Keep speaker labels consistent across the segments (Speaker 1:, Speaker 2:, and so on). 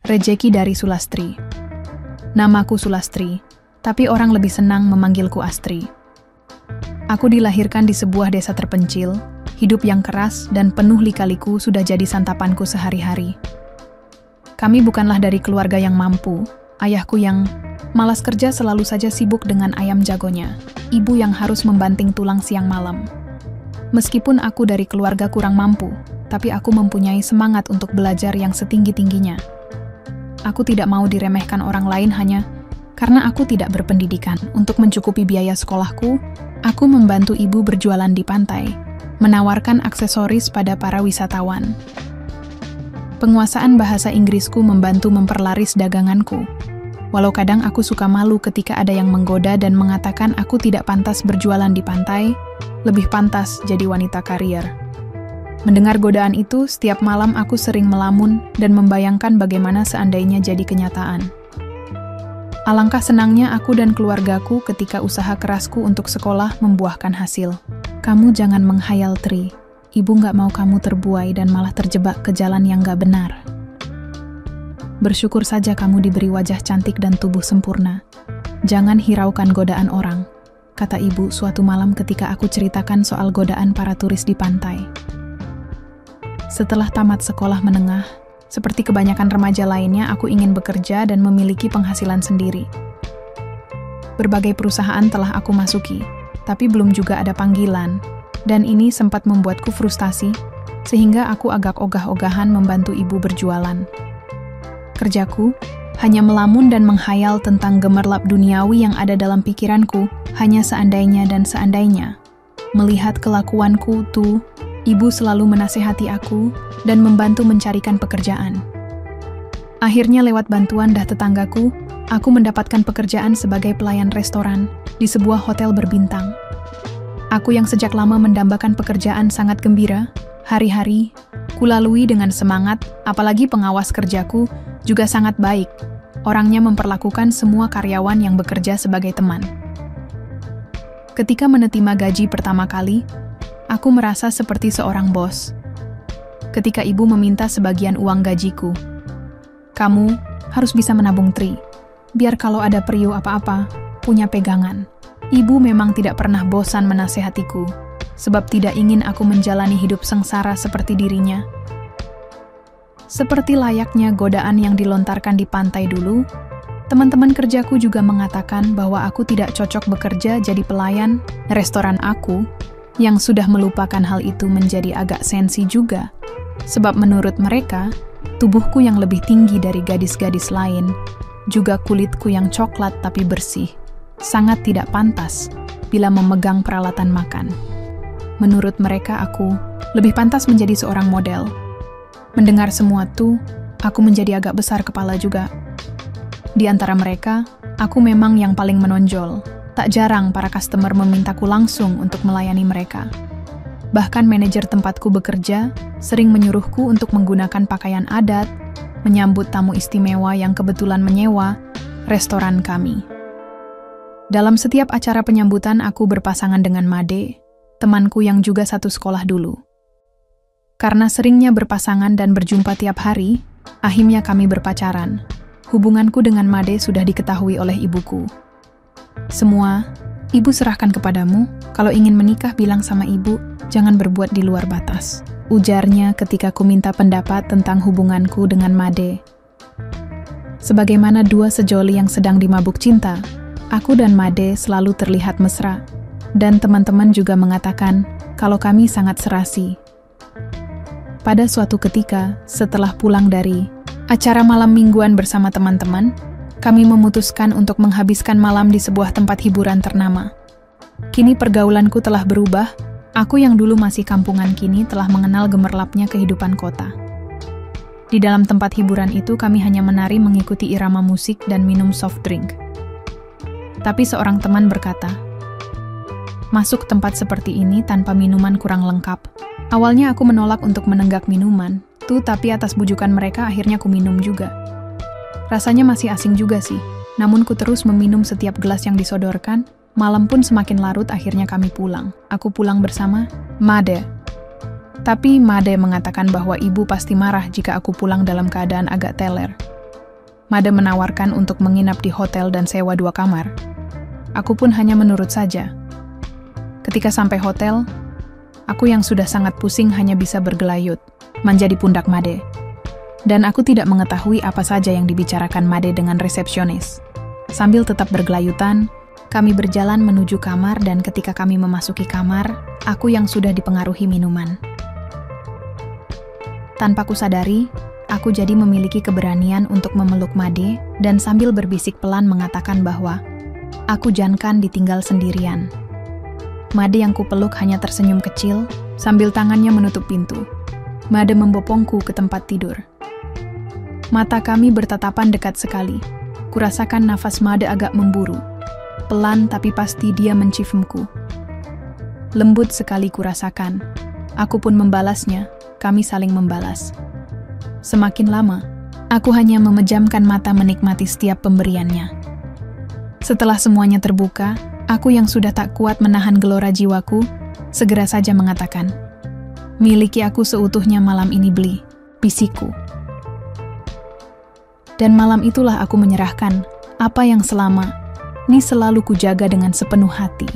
Speaker 1: Rejeki dari Sulastri. Namaku Sulastri, tapi orang lebih senang memanggilku Astri. Aku dilahirkan di sebuah desa terpencil, hidup yang keras dan penuh lika-liku sudah jadi santapanku sehari-hari. Kami bukanlah dari keluarga yang mampu, ayahku yang malas kerja selalu saja sibuk dengan ayam jagonya, ibu yang harus membanting tulang siang malam. Meskipun aku dari keluarga kurang mampu, tapi aku mempunyai semangat untuk belajar yang setinggi-tingginya. Aku tidak mau diremehkan orang lain hanya karena aku tidak berpendidikan. Untuk mencukupi biaya sekolahku, aku membantu ibu berjualan di pantai, menawarkan aksesoris pada para wisatawan. Penguasaan bahasa Inggrisku membantu memperlaris daganganku. Walau kadang aku suka malu ketika ada yang menggoda dan mengatakan aku tidak pantas berjualan di pantai, lebih pantas jadi wanita karier. Mendengar godaan itu, setiap malam aku sering melamun dan membayangkan bagaimana seandainya jadi kenyataan. Alangkah senangnya aku dan keluargaku ketika usaha kerasku untuk sekolah membuahkan hasil. Kamu jangan menghayal, Tri. Ibu nggak mau kamu terbuai dan malah terjebak ke jalan yang nggak benar. Bersyukur saja kamu diberi wajah cantik dan tubuh sempurna. Jangan hiraukan godaan orang, kata ibu suatu malam ketika aku ceritakan soal godaan para turis di pantai. Setelah tamat sekolah menengah, seperti kebanyakan remaja lainnya, aku ingin bekerja dan memiliki penghasilan sendiri. Berbagai perusahaan telah aku masuki, tapi belum juga ada panggilan, dan ini sempat membuatku frustasi, sehingga aku agak ogah-ogahan membantu ibu berjualan. Kerjaku hanya melamun dan menghayal tentang gemerlap duniawi yang ada dalam pikiranku, hanya seandainya dan seandainya. Melihat kelakuanku tuh, ibu selalu menasehati aku dan membantu mencarikan pekerjaan. Akhirnya lewat bantuan tetanggaku, aku mendapatkan pekerjaan sebagai pelayan restoran di sebuah hotel berbintang. Aku yang sejak lama mendambakan pekerjaan sangat gembira, hari-hari kulalui dengan semangat, apalagi pengawas kerjaku juga sangat baik. Orangnya memperlakukan semua karyawan yang bekerja sebagai teman. Ketika menerima gaji pertama kali, aku merasa seperti seorang bos. Ketika ibu meminta sebagian uang gajiku, kamu harus bisa menabung, Tri, biar kalau ada periu apa-apa, punya pegangan. Ibu memang tidak pernah bosan menasehatiku, sebab tidak ingin aku menjalani hidup sengsara seperti dirinya. Seperti layaknya godaan yang dilontarkan di pantai dulu, teman-teman kerjaku juga mengatakan bahwa aku tidak cocok bekerja jadi pelayan restoran aku, yang sudah melupakan hal itu menjadi agak sensi juga. Sebab menurut mereka, tubuhku yang lebih tinggi dari gadis-gadis lain, juga kulitku yang coklat tapi bersih, sangat tidak pantas bila memegang peralatan makan. Menurut mereka aku lebih pantas menjadi seorang model. Mendengar semua itu, aku menjadi agak besar kepala juga. Di antara mereka, aku memang yang paling menonjol. Tak jarang para customer memintaku langsung untuk melayani mereka. Bahkan manajer tempatku bekerja sering menyuruhku untuk menggunakan pakaian adat, menyambut tamu istimewa yang kebetulan menyewa restoran kami. Dalam setiap acara penyambutan aku berpasangan dengan Made, temanku yang juga satu sekolah dulu. Karena seringnya berpasangan dan berjumpa tiap hari, akhirnya kami berpacaran. Hubunganku dengan Made sudah diketahui oleh ibuku. Semua, ibu serahkan kepadamu. Kalau ingin menikah, bilang sama ibu, jangan berbuat di luar batas. Ujarnya ketika ku minta pendapat tentang hubunganku dengan Made. Sebagaimana dua sejoli yang sedang dimabuk cinta, aku dan Made selalu terlihat mesra. Dan teman-teman juga mengatakan kalau kami sangat serasi. Pada suatu ketika, setelah pulang dari acara malam mingguan bersama teman-teman, kami memutuskan untuk menghabiskan malam di sebuah tempat hiburan ternama. Kini pergaulanku telah berubah, aku yang dulu masih kampungan kini telah mengenal gemerlapnya kehidupan kota. Di dalam tempat hiburan itu kami hanya menari mengikuti irama musik dan minum soft drink. Tapi seorang teman berkata, masuk tempat seperti ini tanpa minuman kurang lengkap. Awalnya aku menolak untuk menenggak minuman, tapi atas bujukan mereka akhirnya ku minum juga. Rasanya masih asing juga sih, namun ku terus meminum setiap gelas yang disodorkan. Malam pun semakin larut, akhirnya kami pulang. Aku pulang bersama Made. Tapi Made mengatakan bahwa ibu pasti marah jika aku pulang dalam keadaan agak teler. Made menawarkan untuk menginap di hotel dan sewa 2 kamar. Aku pun hanya menurut saja. Ketika sampai hotel, aku yang sudah sangat pusing hanya bisa bergelayut, menjadi pundak Made. Dan aku tidak mengetahui apa saja yang dibicarakan Made dengan resepsionis. Sambil tetap bergelayutan, kami berjalan menuju kamar dan ketika kami memasuki kamar, aku yang sudah dipengaruhi minuman. Tanpa kusadari, aku jadi memiliki keberanian untuk memeluk Made dan sambil berbisik pelan mengatakan bahwa aku jangan ditinggal sendirian. Made yang kupeluk hanya tersenyum kecil sambil tangannya menutup pintu. Made membopongku ke tempat tidur. Mata kami bertatapan dekat sekali. Kurasakan nafas Made agak memburu. Pelan tapi pasti dia menciumku. Lembut sekali kurasakan. Aku pun membalasnya. Kami saling membalas. Semakin lama, aku hanya memejamkan mata menikmati setiap pemberiannya. Setelah semuanya terbuka, aku yang sudah tak kuat menahan gelora jiwaku, segera saja mengatakan, "Miliki aku seutuhnya malam ini, Bli," bisikku. Dan malam itulah aku menyerahkan apa yang selama ini selalu kujaga dengan sepenuh hati.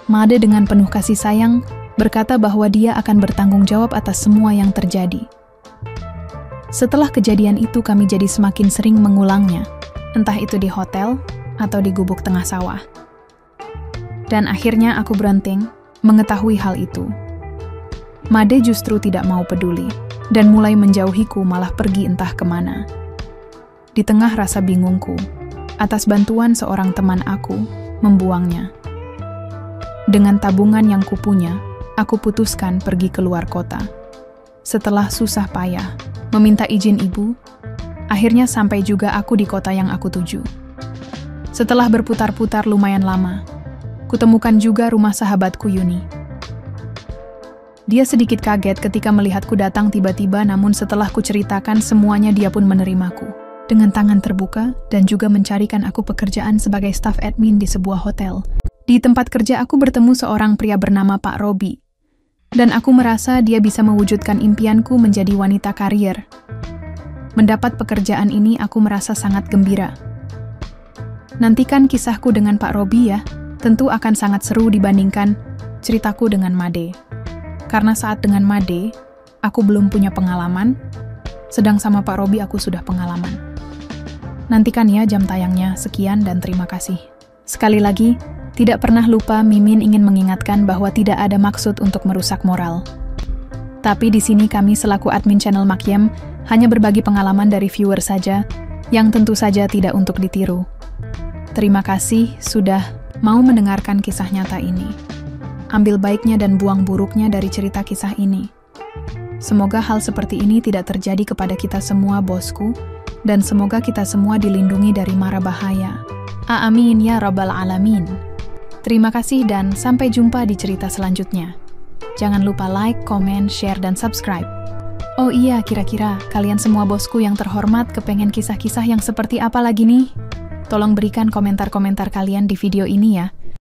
Speaker 1: Made dengan penuh kasih sayang berkata bahwa dia akan bertanggung jawab atas semua yang terjadi. Setelah kejadian itu kami jadi semakin sering mengulangnya, entah itu di hotel atau di gubuk tengah sawah. Dan akhirnya aku beranting mengetahui hal itu. Made justru tidak mau peduli dan mulai menjauhiku malah pergi entah kemana. Di tengah rasa bingungku, atas bantuan seorang teman aku, membuangnya. Dengan tabungan yang kupunya, aku putuskan pergi keluar kota. Setelah susah payah, meminta izin ibu, akhirnya sampai juga aku di kota yang aku tuju. Setelah berputar-putar lumayan lama, kutemukan juga rumah sahabatku Yuni. Dia sedikit kaget ketika melihatku datang tiba-tiba, namun setelah kuceritakan semuanya dia pun menerimaku dengan tangan terbuka dan juga mencarikan aku pekerjaan sebagai staf admin di sebuah hotel. Di tempat kerja aku bertemu seorang pria bernama Pak Robi, dan aku merasa dia bisa mewujudkan impianku menjadi wanita karier. Mendapat pekerjaan ini aku merasa sangat gembira. Nantikan kisahku dengan Pak Robi ya, tentu akan sangat seru dibandingkan ceritaku dengan Made. Karena saat dengan Made, aku belum punya pengalaman, sedang sama Pak Robi aku sudah pengalaman. Nantikan ya jam tayangnya, sekian dan terima kasih. Sekali lagi, tidak pernah lupa Mimin ingin mengingatkan bahwa tidak ada maksud untuk merusak moral. Tapi di sini kami selaku admin channel Makyem hanya berbagi pengalaman dari viewer saja, yang tentu saja tidak untuk ditiru. Terima kasih sudah mau mendengarkan kisah nyata ini. Ambil baiknya dan buang buruknya dari cerita kisah ini. Semoga hal seperti ini tidak terjadi kepada kita semua, bosku, dan semoga kita semua dilindungi dari mara bahaya. Amin ya rabbal alamin. Terima kasih dan sampai jumpa di cerita selanjutnya. Jangan lupa like, komen, share, dan subscribe. Oh iya, kira-kira kalian semua bosku yang terhormat kepengen kisah-kisah yang seperti apa lagi nih? Tolong berikan komentar-komentar kalian di video ini ya.